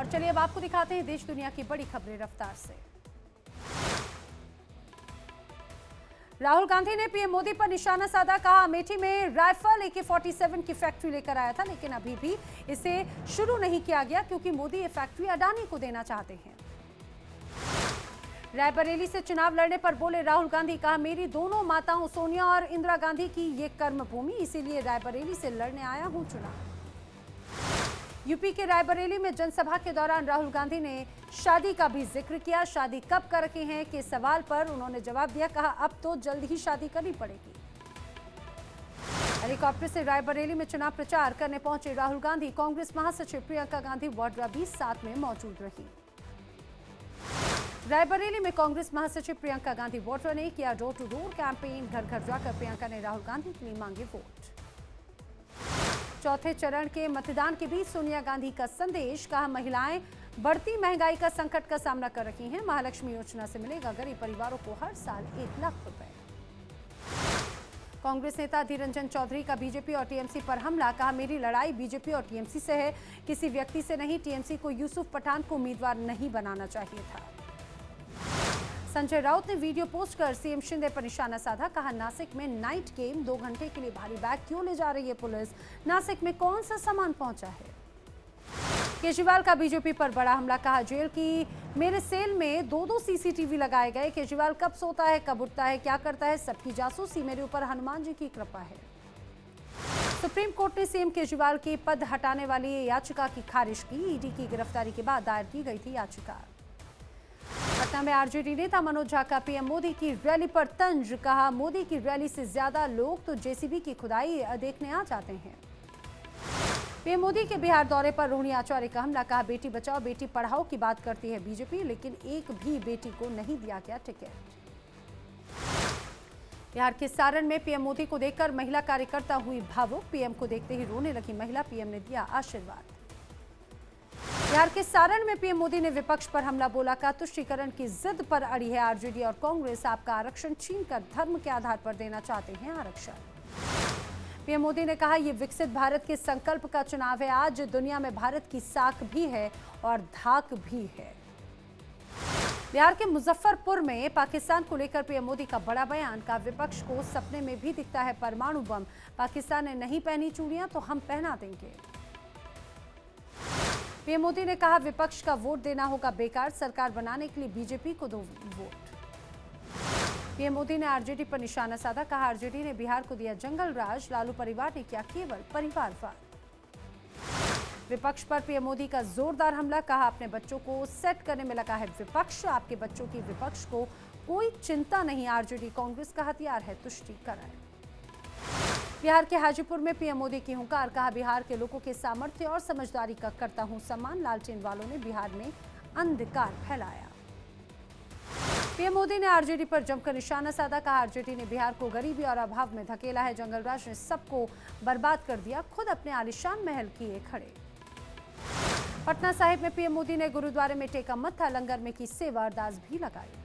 चलिए अब आपको दिखाते हैं देश दुनिया की बड़ी खबरें रफ्तार से। राहुल गांधी ने पीएम मोदी पर निशाना साधा, कहा अमेठी में राइफल AK-47 की फैक्ट्री लेकर आया था, लेकिन अभी भी इसे शुरू नहीं किया गया क्योंकि मोदी ये फैक्ट्री अडानी को देना चाहते हैं। रायबरेली से चुनाव लड़ने पर बोले राहुल गांधी, कहा मेरी दोनों माताओं सोनिया और इंदिरा गांधी की ये कर्म भूमि, इसीलिए रायबरेली से लड़ने आया हूं चुनाव। यूपी के रायबरेली में जनसभा के दौरान राहुल गांधी ने शादी का भी जिक्र किया। शादी कब कर रखे हैं के सवाल पर उन्होंने जवाब दिया, कहा अब तो जल्द ही शादी करनी पड़ेगी। हेलीकॉप्टर से रायबरेली में चुनाव प्रचार करने पहुंचे राहुल गांधी। कांग्रेस महासचिव प्रियंका गांधी वाड्रा भी साथ में मौजूद रही। रायबरेली में कांग्रेस महासचिव प्रियंका गांधी वाड्रा ने किया डोर टू डोर कैंपेन। घर घर जाकर प्रियंका ने राहुल गांधी के लिए मांगे वोट। चौथे चरण के मतदान के बीच सोनिया गांधी का संदेश, कहा महिलाएं बढ़ती महंगाई का संकट का सामना कर रही हैं। महालक्ष्मी योजना से मिलेगा गरीब परिवारों को हर साल 1 लाख रुपए। कांग्रेस नेता अधीर रंजन चौधरी का बीजेपी और टीएमसी पर हमला, कहा मेरी लड़ाई बीजेपी और टीएमसी से है, किसी व्यक्ति से नहीं। टीएमसी को यूसुफ पठान को उम्मीदवार नहीं बनाना चाहिए था। संजय राउत ने वीडियो पोस्ट कर सीएम शिंदे पर निशाना साधा, कहा नासिक में नाइट गेम 2 घंटे के लिए भारी बैग क्यों ले जा रही है पुलिस, नासिक में कौन सा सामान पहुंचा है। केजरीवाल का बीजेपी पर बड़ा हमला, कहा जेल की मेरे सेल में 2-2 सीसीटीवी लगाए गए। केजरीवाल कब सोता है, कब उठता है, क्या करता है, सबकी जासूसी मेरे ऊपर हनुमान जी की कृपा है। सुप्रीम कोर्ट ने सीएम केजरीवाल के पद हटाने वाली याचिका की खारिज की। ईडी की गिरफ्तारी के बाद दायर की गई थी याचिका। पटना में आरजेडी नेता मनोज झा का पीएम मोदी की रैली पर तंज, कहा मोदी की रैली से ज्यादा लोग तो जेसीबी की खुदाई देखने आ जाते हैं। पीएम मोदी के बिहार दौरे पर रोहिणी आचार्य का हमला, कहा बेटी बचाओ बेटी पढ़ाओ की बात करती है बीजेपी, लेकिन एक भी बेटी को नहीं दिया गया टिकट। बिहार के सारण में पीएम मोदी को देखकर महिला कार्यकर्ता हुई भावुक। पीएम को देखते ही रोने लगी महिला, पीएम ने दिया आशीर्वाद। बिहार के सारण में पीएम मोदी ने विपक्ष पर हमला, बोला का तुष्टीकरण की जिद पर अड़ी है आरजेडी और कांग्रेस, आपका आरक्षण छीनकर धर्म के आधार पर देना चाहते हैं आरक्षण। पीएम मोदी ने कहा यह विकसित भारत के संकल्प का चुनाव है। आज दुनिया में भारत की साख भी है और धाक भी है। बिहार के मुजफ्फरपुर में पाकिस्तान को लेकर पीएम मोदी का बड़ा बयान, का विपक्ष को सपने में भी दिखता है परमाणु बम, पाकिस्तान ने नहीं पहनी चूड़ियां तो हम पहना देंगे। पीएम मोदी ने कहा विपक्ष का वोट देना होगा बेकार, सरकार बनाने के लिए बीजेपी को दो वोट। पीएम मोदी ने आरजेडी पर निशाना साधा, कहा आरजेडी ने बिहार को दिया जंगल राज, लालू परिवार ने किया केवल परिवारवाद। विपक्ष पर पीएम मोदी का जोरदार हमला, कहा अपने बच्चों को सेट करने में लगा है विपक्ष, आपके बच्चों की विपक्ष को कोई चिंता नहीं, आरजेडी कांग्रेस का हथियार है तुष्टीकरण। बिहार के हाजीपुर में पीएम मोदी की हुंकार, कहा बिहार के लोगों के सामर्थ्य और समझदारी का करता हूं सम्मान, लालटेन वालों ने बिहार में अंधकार फैलाया। पीएम मोदी ने आरजेडी पर जमकर निशाना साधा, कहा आरजेडी ने बिहार को गरीबी और अभाव में धकेला है, जंगलराज ने सबको बर्बाद कर दिया, खुद अपने आलीशान महल किए खड़े। पटना साहिब में पीएम मोदी ने गुरुद्वारे में टेका मत्था, लंगर में की सेवा, अरदास भी लगाई।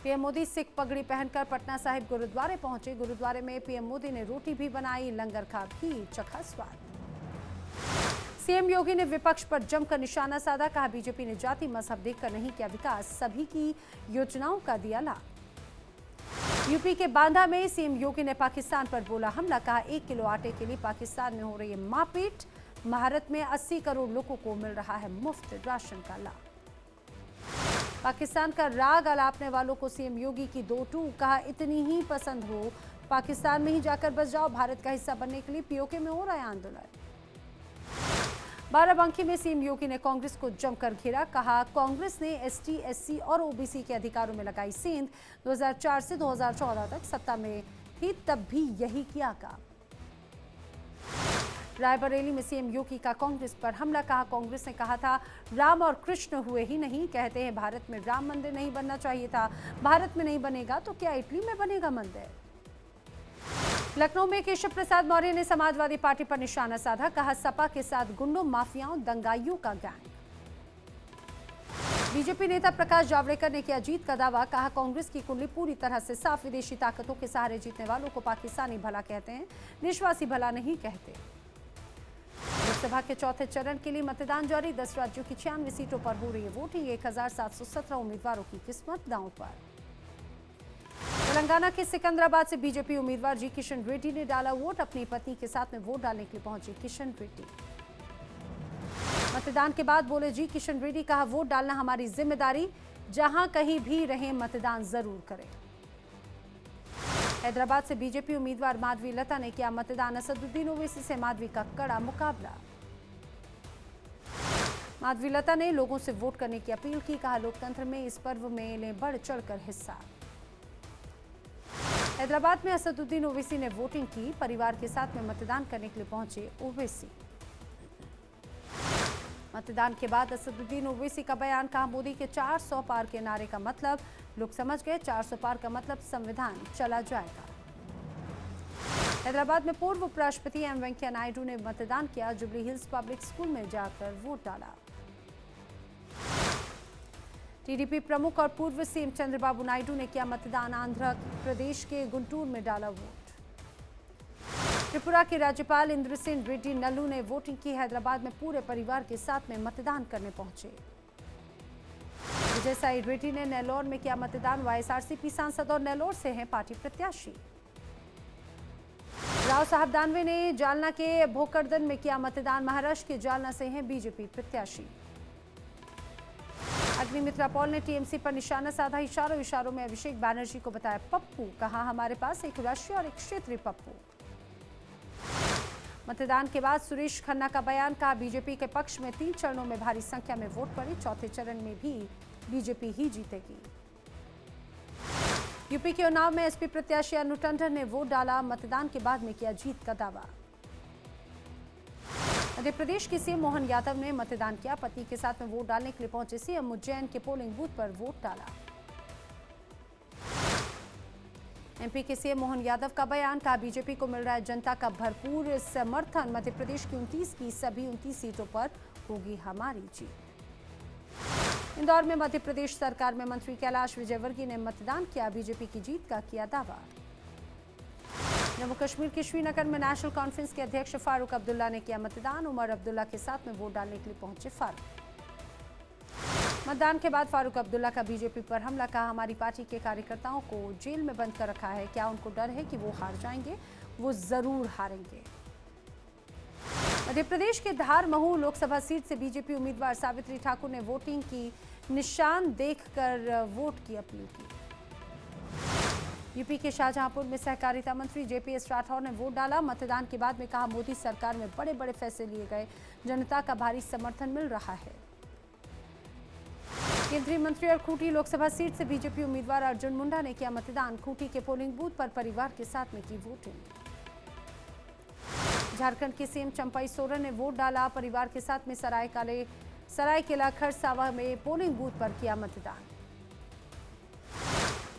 पीएम मोदी सिख पगड़ी पहनकर पटना साहिब गुरुद्वारे पहुंचे। गुरुद्वारे में पीएम मोदी ने रोटी भी बनाई, लंगर का भी चखा स्वाद। सीएम योगी ने विपक्ष पर जमकर निशाना साधा, कहा बीजेपी ने जाति मजहब देखकर नहीं किया विकास, सभी की योजनाओं का दिया लाभ। यूपी के बांदा में सीएम योगी ने पाकिस्तान पर बोला हमला, कहा 1 किलो आटे के लिए पाकिस्तान में हो रही है मारपीट, भारत में 80 करोड़ लोगों को मिल रहा है मुफ्त राशन का लाभ। पाकिस्तान का राग अलापने वालों को सीएम योगी की 2 टूक, कहा इतनी ही पसंद हो पाकिस्तान में ही जाकर बस जाओ, भारत का हिस्सा बनने के लिए पीओके में हो रहा है आंदोलन। बाराबंकी में सीएम योगी ने कांग्रेस को जमकर घेरा, कहा कांग्रेस ने एसटी, एससी और ओबीसी के अधिकारों में लगाई सेंध, 2004 से 2014 तक सत्ता में थी तब भी यही किया काम। रायबरेली में सीएम योगी का कांग्रेस पर हमला, कहा कांग्रेस ने कहा था राम और कृष्ण हुए ही नहीं, कहते हैं भारत में राम मंदिर नहीं बनना चाहिए था, भारत में नहीं बनेगा तो क्या इटली में बनेगा मंदिर। लखनऊ में केशव प्रसाद मौर्य ने समाजवादी पार्टी पर निशाना साधा, कहा सपा के साथ गुंडों, माफियाओं, दंगाइयों का गैंग। बीजेपी नेता प्रकाश जावड़ेकर ने किया जीत का दावा, कहा कांग्रेस की कुंडली पूरी तरह से साफ, विदेशी ताकतों के सहारे जीतने वालों को पाकिस्तानी भला कहते हैं, देशवासी भला नहीं कहते। लोकसभा के चौथे चरण के लिए मतदान जारी। 10 राज्यों की 96 सीटों पर हो रही है वोटिंग। 1717 उम्मीदवारों की किस्मत दांव पर। तेलंगाना के सिकंदराबाद से बीजेपी उम्मीदवार जी किशन रेड्डी ने डाला वोट। अपनी पत्नी के साथ में वोट डालने के लिए पहुंचे किशन रेड्डी। मतदान के बाद बोले जी किशन रेड्डी, कहा वोट डालना हमारी जिम्मेदारी, जहां कहीं भी रहें मतदान जरूर करें। हैदराबाद से बीजेपी उम्मीदवार माधवी लता ने किया मतदान। असदुद्दीन ओवैसी से माधवी का कड़ा मुकाबला। माधवी लता ने लोगों से वोट करने की अपील की। कहा लोकतंत्र में इस पर्व में लें बढ़ चढ़कर हिस्सा। हैदराबाद में असदुद्दीन ओवैसी ने वोटिंग की। परिवार के साथ में मतदान करने के लिए पहुंचे ओवैसी। मतदान के बाद असदुद्दीन ओवैसी का बयान। कहा मोदी के 400 पार के नारे का मतलब लोग समझ गए। 400 पार का मतलब संविधान चला जाएगा। हैदराबाद में पूर्व उपराष्ट्रपति एम वेंकैया नायडू ने मतदान किया। जुबली हिल्स पब्लिक स्कूल में जाकर वोट डाला। टीडीपी प्रमुख और पूर्व सीएम चंद्रबाबू नायडू ने किया मतदान। आंध्र प्रदेश के गुंटूर में डाला वोट। त्रिपुरा के राज्यपाल इंद्रसेन रेड्डी नल्लू ने वोटिंग की। हैदराबाद में पूरे परिवार के साथ में मतदान करने पहुंचे। विजय साई रेड्डी ने नेल्लोर में किया मतदान। वाईएसआरसीपी सांसद और नेल्लोर से हैं पार्टी प्रत्याशी। राव साहब दानवे ने जालना के भोकरदन में किया मतदान। महाराष्ट्र के जालना से हैं बीजेपी प्रत्याशी। अग्निमित्रा पॉल ने टीएमसी पर निशाना साधा। इशारों में अभिषेक बैनर्जी को बताया पप्पू। कहा हमारे पास एक राष्ट्रीय और एक क्षेत्रीय पप्पू। मतदान के बाद सुरेश खन्ना का बयान। कहा बीजेपी के पक्ष में 3 चरणों में भारी संख्या में वोट पड़े। चौथे चरण में भी बीजेपी ही जीतेगी। यूपी के उन्नाव में एसपी प्रत्याशी अनु टंडन ने वोट डाला। मतदान के बाद में किया जीत का दावा। मध्य प्रदेश के सीएम मोहन यादव ने मतदान किया। पत्नी के साथ में वोट डालने के लिए पहुंचे सीएम। उज्जैन के पोलिंग बूथ पर वोट डाला। एमपी के सीएम मोहन यादव का बयान। कहा बीजेपी को मिल रहा है जनता का भरपूर समर्थन। मध्य प्रदेश की 29 की सभी 29 सीटों पर होगी हमारी जीत। इंदौर में मध्य प्रदेश सरकार में मंत्री कैलाश विजयवर्गीय ने मतदान किया। बीजेपी की जीत का किया दावा। जम्मू कश्मीर के श्रीनगर में नेशनल कॉन्फ्रेंस के अध्यक्ष फारूक अब्दुल्ला ने किया मतदान। उमर अब्दुल्ला के साथ में वोट डालने के लिए पहुंचे फारूक। मतदान के बाद फारूक अब्दुल्ला का बीजेपी पर हमला। कहा हमारी पार्टी के कार्यकर्ताओं को जेल में बंद कर रखा है। क्या उनको डर है कि वो हार जाएंगे? वो जरूर हारेंगे। मध्य प्रदेश के धार महू लोकसभा सीट से बीजेपी उम्मीदवार सावित्री ठाकुर ने वोटिंग की। निशान देखकर वोट की अपील की। यूपी के शाहजहांपुर में सहकारिता मंत्री जेपीएस राठौर ने वोट डाला। मतदान के बाद में कहा मोदी सरकार में बड़े बड़े फैसले लिए गए। जनता का भारी समर्थन मिल रहा है। केंद्रीय मंत्री और खूंटी लोकसभा सीट से बीजेपी उम्मीदवार अर्जुन मुंडा ने किया मतदान। खूंटी के पोलिंग बूथ पर परिवार के साथ में की वोटिंग। झारखंड के सीएम चंपई सोरेन ने वोट डाला। परिवार के साथ में सरायकेला खरसावा में पोलिंग बूथ पर किया मतदान।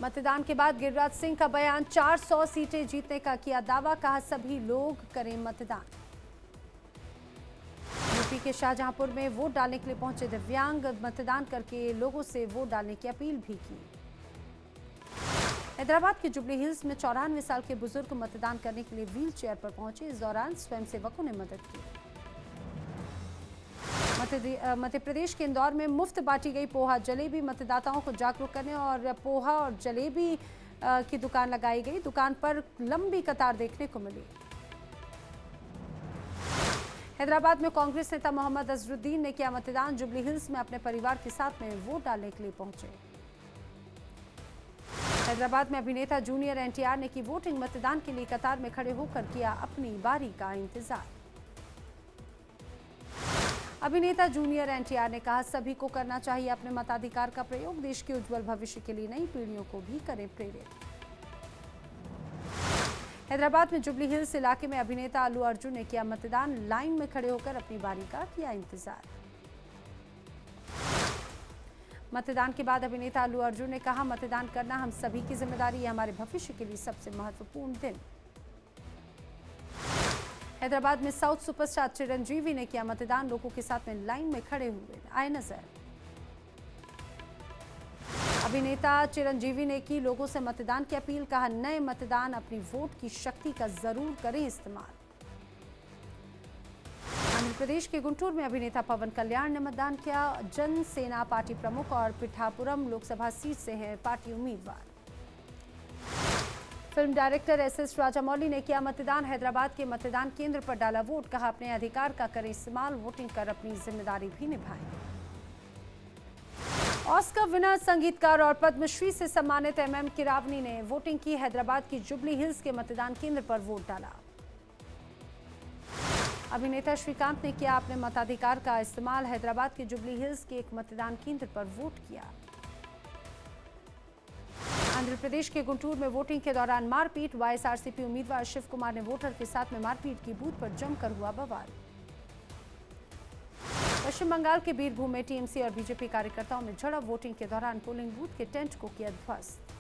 मतदान के बाद गिरिराज सिंह का बयान। 400 सीटें जीतने का किया दावा। कहा सभी लोग करें मतदान। यूपी के शाहजहांपुर में वोट डालने के लिए पहुंचे दिव्यांग। मतदान करके लोगों से वोट डालने की अपील भी की। हैदराबाद के जुबली हिल्स में 94 साल के बुजुर्ग मतदान करने के लिए व्हील चेयर पर पहुंचे। इस दौरान स्वयंसेवकों ने मदद की। मध्य प्रदेश के इंदौर में मुफ्त बांटी गई पोहा जलेबी। मतदाताओं को जागरूक करने और पोहा और जलेबी की दुकान लगाई गई। दुकान पर लंबी कतार देखने को मिली। हैदराबाद में कांग्रेस नेता मोहम्मद अजहरुद्दीन ने किया मतदान। जुबली हिल्स में अपने परिवार के साथ में वोट डालने के लिए पहुंचे। हैदराबाद में अभिनेता जूनियर एनटीआर ने की वोटिंग। मतदान के लिए कतार में खड़े होकर किया अपनी बारी का इंतजार। अभिनेता जूनियर एनटीआर ने कहा सभी को करना चाहिए अपने मताधिकार का प्रयोग। देश के उज्जवल भविष्य के लिए नई पीढ़ियों को भी करें प्रेरित। हैदराबाद में जुबली हिल्स इलाके में अभिनेता अल्लू अर्जुन ने किया मतदान। लाइन में खड़े होकर अपनी बारी का किया इंतजार। मतदान के बाद अभिनेता अल्लू अर्जुन ने कहा मतदान करना हम सभी की जिम्मेदारी है। हमारे भविष्य के लिए सबसे महत्वपूर्ण दिन। हैदराबाद में साउथ सुपरस्टार चिरंजीवी ने किया मतदान। लोगों के साथ में लाइन में खड़े हुए आए नजर। अभिनेता चिरंजीवी ने की लोगों से मतदान की अपील। कहा नए मतदान अपनी वोट की शक्ति का जरूर करें इस्तेमाल। आंध्र प्रदेश के गुंटूर में अभिनेता पवन कल्याण ने मतदान किया। जन सेना पार्टी प्रमुख और पिठापुरम लोकसभा सीट से है पार्टी उम्मीदवार। फिल्म डायरेक्टर एस राजामौली ने किया मतदान। हैदराबाद के मतदान केंद्र पर डाला वोट। कहा अपने अधिकार का करें इस्तेमाल, वोटिंग कर अपनी जिम्मेदारी भी निभाएं। ऑस्कर विनर संगीतकार और पद्मश्री से सम्मानित MM किरावनी ने वोटिंग की। हैदराबाद की जुबली हिल्स के मतदान केंद्र पर वोट डाला। अभिनेता श्रीकांत ने किया अपने मताधिकार का इस्तेमाल। हैदराबाद के जुबली हिल्स के एक मतदान केंद्र पर वोट किया। आंध्र प्रदेश के गुंटूर में वोटिंग के दौरान मारपीट। YSRCP उम्मीदवार शिव कुमार ने वोटर के साथ में मारपीट की। बूथ पर जमकर हुआ बवाल। पश्चिम बंगाल के बीरभूम में TMC और BJP कार्यकर्ताओं में झड़प। वोटिंग के दौरान पोलिंग बूथ के टेंट को किया ध्वस्त।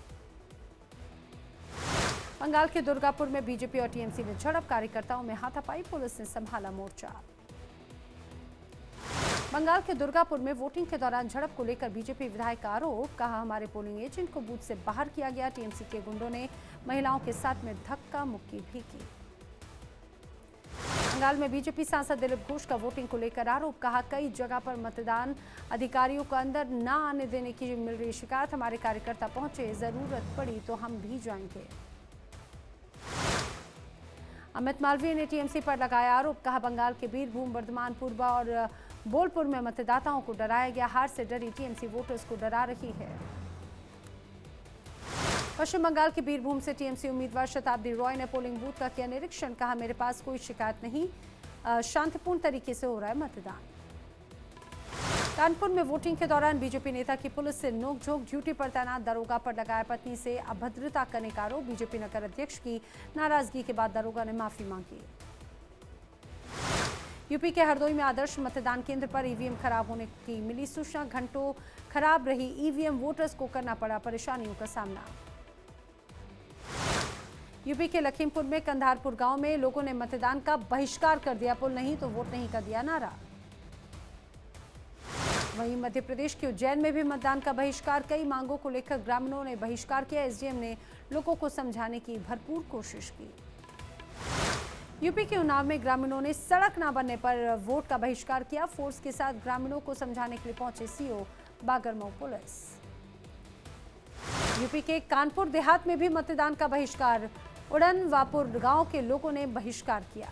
बंगाल के दुर्गापुर में BJP और TMC में झड़प। कार्यकर्ताओं में हाथापाई। पुलिस ने संभाला मोर्चा। बंगाल के दुर्गापुर में वोटिंग के दौरान झड़प को लेकर BJP विधायक का आरोप। कहा हमारे पोलिंग एजेंट को बूथ से बाहर किया गया। TMC के गुंडों ने महिलाओं के साथ में धक्का मुक्की भी की। बंगाल में BJP सांसद दिलीप घोष का वोटिंग को लेकर आरोप। कहा कई जगह पर मतदान अधिकारियों को अंदर न आने देने की मिल रही शिकायत। हमारे कार्यकर्ता पहुंचे, जरूरत पड़ी तो हम भी जाएंगे। अमित मालवीय ने TMC पर लगाया आरोप। कहा बंगाल के बीरभूम, बर्धमान, पूर्वा और बोलपुर में मतदाताओं को डराया गया। हार से डरी TMC वोटर्स को डरा रही है। पश्चिम बंगाल के बीरभूम से TMC उम्मीदवार शताब्दी रॉय ने पोलिंग बूथ का किया निरीक्षण। कहा मेरे पास कोई शिकायत नहीं, शांतिपूर्ण तरीके से हो रहा है मतदान। कानपुर में वोटिंग के दौरान BJP नेता की पुलिस से नोकझोंक। ड्यूटी पर तैनात दरोगा पर लगाया पत्नी से अभद्रता करने का आरोप। BJP नगर अध्यक्ष की नाराजगी के बाद दरोगा ने माफी मांगी। यूपी के हरदोई में आदर्श मतदान केंद्र पर EVM खराब होने की मिली सूचना। घंटों खराब रही EVM, वोटर्स को करना पड़ा परेशानियों का सामना। यूपी के लखीमपुर में कंधारपुर गांव में लोगों ने मतदान का बहिष्कार कर दिया। पुल नहीं तो वोट नहीं का दिया नारा। वहीं मध्य प्रदेश के उज्जैन में भी मतदान का बहिष्कार। कई मांगों को लेकर ग्रामीणों ने बहिष्कार किया। SDM ने लोगों को समझाने की भरपूर कोशिश की। यूपी के उन्नाव में ग्रामीणों ने सड़क न बनने पर वोट का बहिष्कार किया। फोर्स के साथ ग्रामीणों को समझाने के लिए पहुंचे CO बागरमऊ पुलिस। यूपी के कानपुर देहात में भी मतदान का बहिष्कार। उड़न वापुर गांव के लोगों ने बहिष्कार किया।